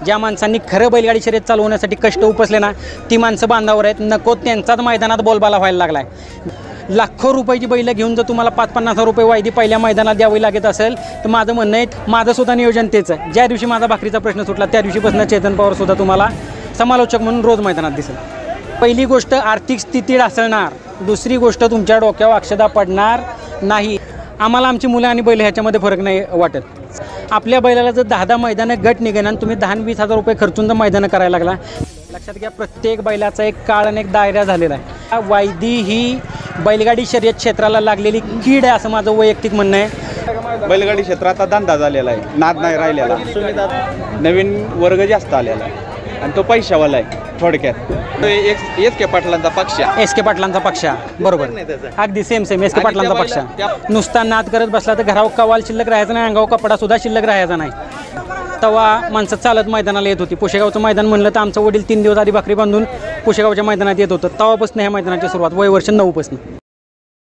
ज्या माणसांनी खरं बैलगाडी शर्यत चालवण्यासाठी कष्ट उपसले ना, ती माणसं बांधावर आहेत. नको त्यांचाच मैदानात बोलबाला व्हायला लागला आहे. लाखो रुपयाची बैलं घेऊन जर तुम्हाला 5-50 हजार रुपये वायदी पहिल्या मैदानात द्यावी लागत असेल तर माझं म्हणणं आहे, माझं सुद्धा नियोजन तेच आहे. ज्या दिवशी माझा भाकरीचा प्रश्न सुटला त्या दिवशीपासून चेतन पवारसुद्धा तुम्हाला समालोचक म्हणून रोज मैदानात दिसेल. पहिली गोष्ट आर्थिक स्थिती ढासळणार, दुसरी गोष्ट तुमच्या डोक्यावर अक्षदा पडणार नाही. आम्हाला आमची मुलं आणि बैल ह्याच्यामध्ये फरक नाही वाटत. आपल्या बैलाला जर 10 मैदानं गट निघेन आणि तुम्ही 10-20 हजार रुपये खर्चून जर मैदानं करायला लागला, लक्षात घ्या प्रत्येक बैलाचा एक काळ आणि एक दायरा झालेला आहे. वायदी ही बैलगाडी शर्यत क्षेत्राला लागलेली कीड आहे असं माझं वैयक्तिक म्हणणं आहे. बैलगाडी क्षेत्र आता धंदा झालेला आहे, नाद नाही राहिलेला. नवीन वर्ग जास्त आलेला आहे आणि तो पैशावाला आहे. थोडक्यात एस के पाटलांचा पक्ष, एस के पाटलांचा पक्ष, बरोबर अगदी सेम एस के पाटलांचा पक्ष. नुसता नाद करत बसला तर घरावर कवाल शिल्लक राहायचा नाही, अंगावर कपडा सुद्धा शिल्लक राहायचा नाही. तेव्हा माणसं चालत मैदानाला येत होती. पुशेगावचं मैदान म्हणलं तर आमचं वडील 3 दिवस आधी भाकरी बांधून पुशेगावच्या मैदानात येत होतं. तेव्हापासून ह्या मैदानाची सुरुवात, वय वर्ष 9 पासून.